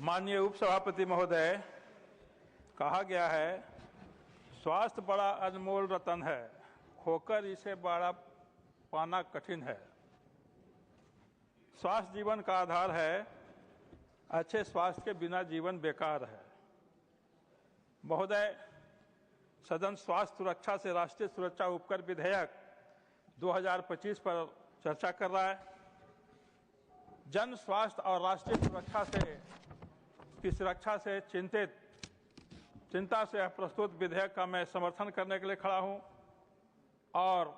माननीय उपसभापति महोदय, कहा गया है स्वास्थ्य बड़ा अनमोल रतन है, खोकर इसे बड़ा पाना कठिन है। स्वास्थ्य जीवन का आधार है, अच्छे स्वास्थ्य के बिना जीवन बेकार है। महोदय, सदन स्वास्थ्य सुरक्षा से राष्ट्रीय सुरक्षा उपकर विधेयक 2025 पर चर्चा कर रहा है। जन स्वास्थ्य और राष्ट्रीय सुरक्षा से चिंता से प्रस्तुत विधेयक का मैं समर्थन करने के लिए खड़ा हूं और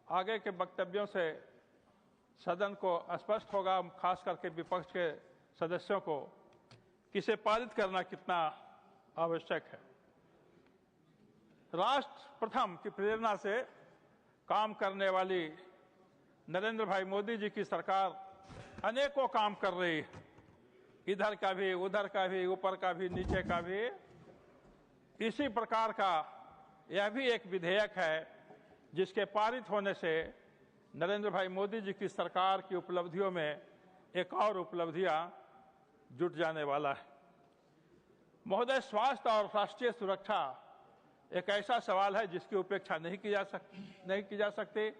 आगे के वक्तव्यों से सदन को स्पष्ट होगा, खास करके विपक्ष के सदस्यों को, कि इसे पारित करना कितना आवश्यक है। राष्ट्र प्रथम की प्रेरणा से काम करने वाली नरेंद्र भाई मोदी जी की सरकार अनेकों काम कर रही है, इधर का भी, उधर का भी, ऊपर का भी, नीचे का भी। इसी प्रकार का यह भी एक विधेयक है जिसके पारित होने से नरेंद्र भाई मोदी जी की सरकार की उपलब्धियों में एक और उपलब्धियां जुट जाने वाला है। महोदय, स्वास्थ्य और राष्ट्रीय सुरक्षा एक ऐसा सवाल है जिसकी उपेक्षा नहीं की जा सकती।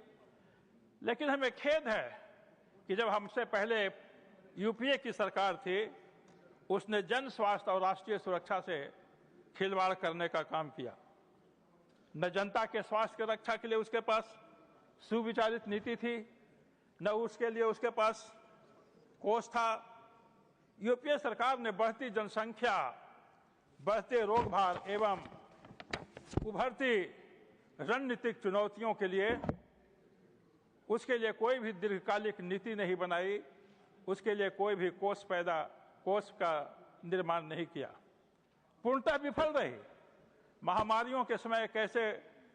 लेकिन हमें खेद है कि जब हमसे पहले यूपीए की सरकार थी, उसने जन स्वास्थ्य और राष्ट्रीय सुरक्षा से खिलवाड़ करने का काम किया। न जनता के स्वास्थ्य की रक्षा के लिए उसके पास सुविचारित नीति थी, न उसके लिए उसके पास कोष था। यूपीए सरकार ने बढ़ती जनसंख्या, बढ़ते रोग भार एवं उभरती रणनीतिक चुनौतियों के लिए उसके लिए कोई भी दीर्घकालिक नीति नहीं बनाई, उसके लिए कोई भी कोष का निर्माण नहीं किया। पूर्णतः विफल रही। महामारियों के समय कैसे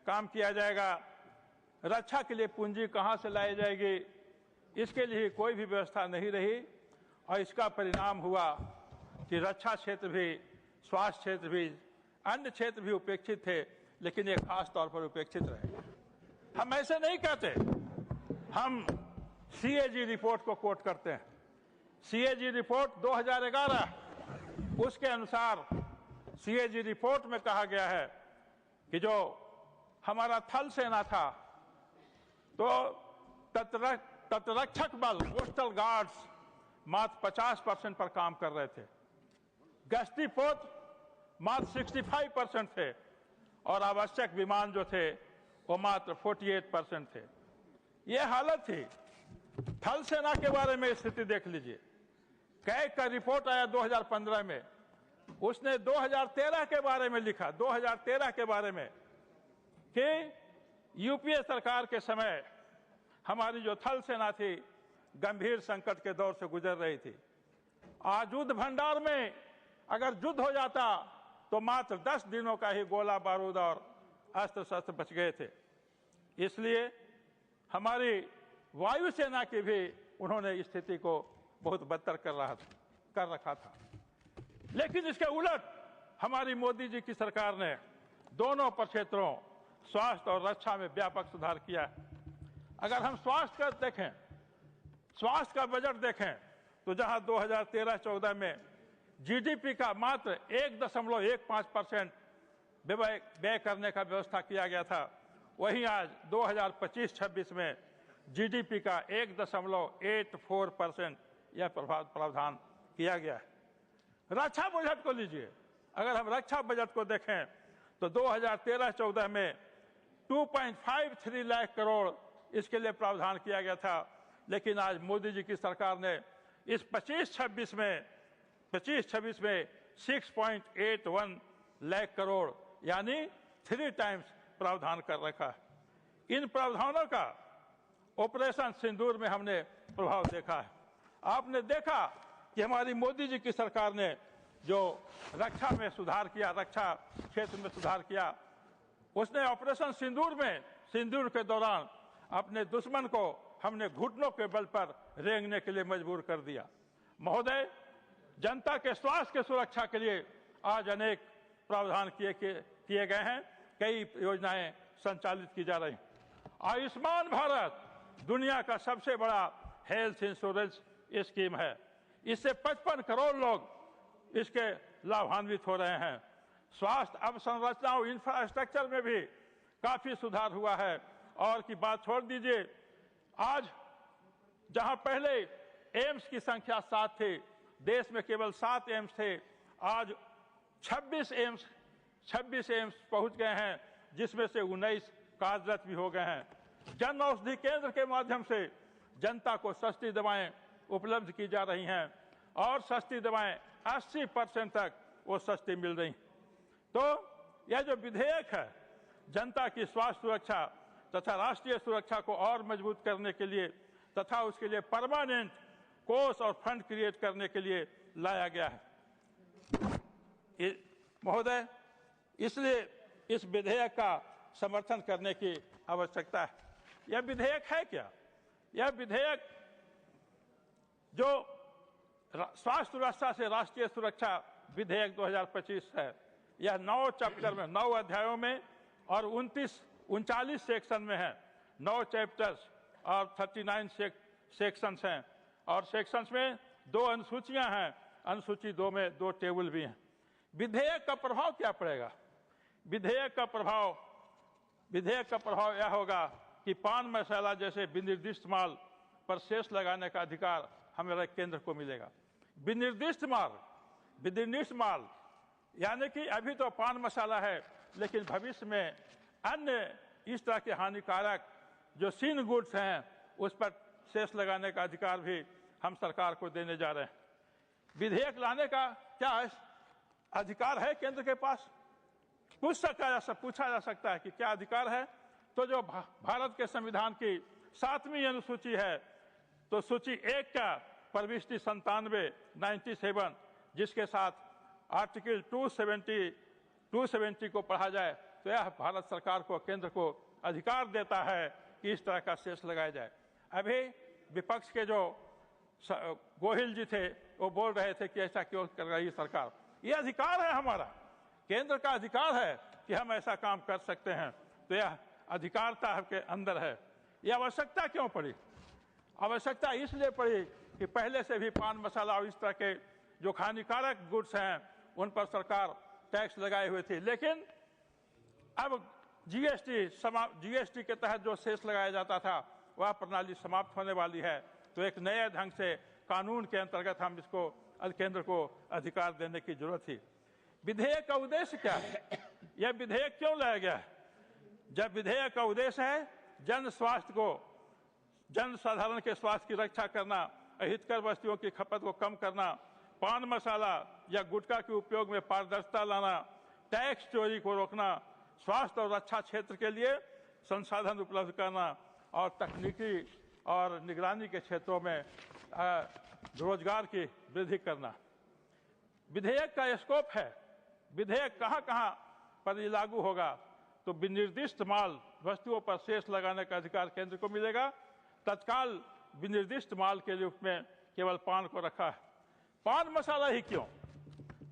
काम किया जाएगा, रक्षा के लिए पूंजी कहां से लाई जाएगी, इसके लिए कोई भी व्यवस्था नहीं रही और इसका परिणाम हुआ कि रक्षा क्षेत्र भी, स्वास्थ्य क्षेत्र भी, अन्य क्षेत्र भी उपेक्षित थे, लेकिन ये खास तौर पर उपेक्षित रहे। हम ऐसे नहीं कहते, हम सीएजी रिपोर्ट को कोट करते हैं। सीएजी रिपोर्ट 2011, उसके अनुसार सीएजी रिपोर्ट में कहा गया है कि जो हमारा थल सेना था, तो तटरक्षक बल, कोस्टल गार्ड्स मात्र 50% पर काम कर रहे थे, गश्ती पोत मात्र 65% थे और आवश्यक विमान जो थे वो मात्र 48% थे। ये हालत थी। थल सेना के बारे में स्थिति देख लीजिए। कैग का रिपोर्ट आया 2015 में, उसने 2013 के बारे में लिखा, 2013 के बारे में, कि यूपीए सरकार के समय हमारी जो थल सेना थी गंभीर संकट के दौर से गुजर रही थी। आज युद्ध भंडार में अगर युद्ध हो जाता तो मात्र 10 दिनों का ही गोला बारूद और अस्त्र शस्त्र बच गए थे। इसलिए हमारी वायुसेना की भी उन्होंने स्थिति को बहुत बदतर कर रखा था। लेकिन इसके उलट हमारी मोदी जी की सरकार ने दोनों क्षेत्रों, स्वास्थ्य और रक्षा में व्यापक सुधार किया है। अगर हम स्वास्थ्य का बजट देखें तो जहां 2013-14 में जीडीपी का मात्र 1.15% व्यय करने का व्यवस्था किया गया था, वहीं आज 2025-26 में जीडीपी का 1.84% यह प्रावधान किया गया है। रक्षा बजट को लीजिए, अगर हम रक्षा बजट को देखें तो 2013-14 में 2.53 लाख करोड़ इसके लिए प्रावधान किया गया था, लेकिन आज मोदी जी की सरकार ने इस 25-26 में 6.81 लाख करोड़ यानी 3 टाइम्स प्रावधान कर रखा है। इन प्रावधानों का ऑपरेशन सिंदूर में हमने प्रभाव देखा है। आपने देखा कि हमारी मोदी जी की सरकार ने जो रक्षा में सुधार किया, रक्षा क्षेत्र में सुधार किया, उसने ऑपरेशन सिंदूर के दौरान अपने दुश्मन को हमने घुटनों के बल पर रेंगने के लिए मजबूर कर दिया। महोदय, जनता के स्वास्थ्य की सुरक्षा के लिए आज अनेक प्रावधान किए गए हैं, कई योजनाएं संचालित की जा रही हैं। आयुष्मान भारत दुनिया का सबसे बड़ा हेल्थ इंश्योरेंस स्कीम है। इससे 55 करोड़ लोग इसके लाभान्वित हो रहे हैं। स्वास्थ्य अवसंरचनाओं इंफ्रास्ट्रक्चर में भी काफी सुधार हुआ है। और की बात छोड़ दीजिए, आज जहां पहले एम्स की संख्या 7 थी, देश में केवल 7 एम्स थे, आज 26 एम्स पहुंच गए हैं, जिसमें से 19 कार्यरत भी हो गए हैं। जन औषधि केंद्र के माध्यम से जनता को सस्ती दवाएं उपलब्ध की जा रही हैं और सस्ती दवाएं 80% तक वो सस्ती मिल रही। तो यह जो विधेयक है, जनता की स्वास्थ्य सुरक्षा तथा राष्ट्रीय सुरक्षा को और मजबूत करने के लिए तथा उसके लिए परमानेंट कोष और फंड क्रिएट करने के लिए लाया गया है। महोदय, इसलिए इस विधेयक का समर्थन करने की आवश्यकता है। यह विधेयक है क्या? यह विधेयक जो स्वास्थ्य सुरक्षा से राष्ट्रीय सुरक्षा विधेयक 2025 है, यह 9 चैप्टर में, 9 अध्यायों में और 39 सेक्शन में है। 9 चैप्टर्स और 39 सेक्शंस हैं और सेक्शंस में 2 अनुसूचियां हैं। अनुसूची 2 में 2 टेबल भी हैं। विधेयक का प्रभाव क्या पड़ेगा? विधेयक का प्रभाव यह होगा कि पान मसाला जैसे विनिर्दिष्ट माल पर सेस लगाने का अधिकार हमारे केंद्र को मिलेगा। विनिर्दिष्ट माल यानी कि अभी तो पान मसाला है, लेकिन भविष्य में अन्य इस तरह के हानिकारक जो सीन गुड्स हैं, उस पर सेस लगाने का अधिकार भी हम सरकार को देने जा रहे हैं। विधेयक लाने का क्या अधिकार है केंद्र के पास? पूछा जा सकता है कि क्या अधिकार है। तो जो भारत के संविधान की 7वीं अनुसूची है, तो सूची 1 का प्रविष्टि 97 जिसके साथ आर्टिकल 270 को पढ़ा जाए, तो यह भारत सरकार को, केंद्र को अधिकार देता है कि इस तरह का सेस लगाया जाए। अभी विपक्ष के जो गोहिल जी थे, वो बोल रहे थे कि ऐसा क्यों कर रही है सरकार। ये अधिकार है हमारा, केंद्र का अधिकार है कि हम ऐसा काम कर सकते हैं। तो यह अधिकारता के अंदर है। यह आवश्यकता क्यों पड़ी? आवश्यकता इसलिए पड़ी कि पहले से भी पान मसाला और इस तरह के जो हानिकारक गुड्स हैं, उन पर सरकार टैक्स लगाए हुए थी। लेकिन अब जीएसटी के तहत जो सेस लगाया जाता था, वह प्रणाली समाप्त होने वाली है। तो एक नए ढंग से कानून के अंतर्गत हम इसको केंद्र को अधिकार देने की जरूरत थी। विधेयक का उद्देश्य क्या है? यह विधेयक क्यों लाया गया है? जब विधेयक का उद्देश्य है जन साधारण के स्वास्थ्य की रक्षा करना, अहितकर वस्तुओं की खपत को कम करना, पान मसाला या गुटखा के उपयोग में पारदर्शिता लाना, टैक्स चोरी को रोकना, स्वास्थ्य और रक्षा क्षेत्र के लिए संसाधन उपलब्ध करना और तकनीकी और निगरानी के क्षेत्रों में रोजगार की वृद्धि करना। विधेयक का स्कोप है। विधेयक कहां-कहां पर ये लागू होगा? तो विनिर्दिष्ट माल वस्तुओं पर सेस लगाने का अधिकार केंद्र को मिलेगा। तत्काल विनिर्दिष्ट माल के रूप में केवल पान को रखा है। पान मसाला ही क्यों?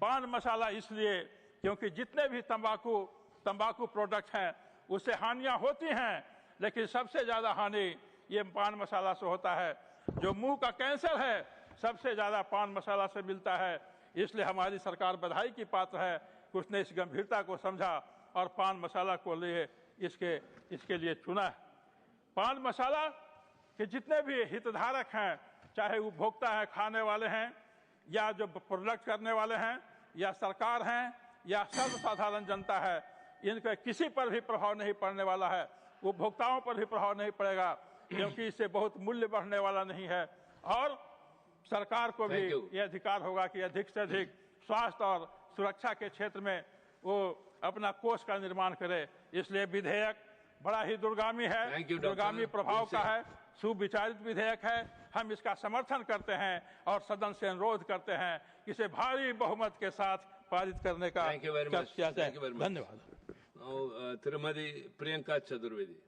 पान मसाला इसलिए क्योंकि जितने भी तंबाकू प्रोडक्ट हैं, उससे हानियां होती हैं, लेकिन सबसे ज्यादा हानि ये पान मसाला से होता है। जो मुंह का कैंसर है, सबसे ज्यादा पान मसाला से मिलता है। इसलिए हमारी सरकार बधाई की पात्र है कि उसने इस गंभीरता को समझा और पान मसाला को लिए इसके लिए चुना है। पान मसाला के जितने भी हितधारक हैं, चाहे उपभोक्ता हैं, खाने वाले हैं, या जो प्रोडक्ट करने वाले हैं, या सरकार हैं, या सर्वसाधारण जनता है, इनके किसी पर भी प्रभाव नहीं पड़ने वाला है। उपभोक्ताओं पर भी प्रभाव नहीं पड़ेगा, क्योंकि इससे बहुत मूल्य बढ़ने वाला नहीं है। और सरकार को भी यह अधिकार होगा कि अधिक से अधिक स्वास्थ्य और सुरक्षा के क्षेत्र में वो अपना कोष का निर्माण करे। इसलिए विधेयक बड़ा ही दूरगामी है, दूरगामी प्रभाव का है, सुविचारित विधेयक है। हम इसका समर्थन करते हैं और सदन से अनुरोध करते हैं कि इसे भारी बहुमत के साथ पारित करने का किया जाए। धन्यवाद। तिरुमति प्रियंका चतुर्वेदी।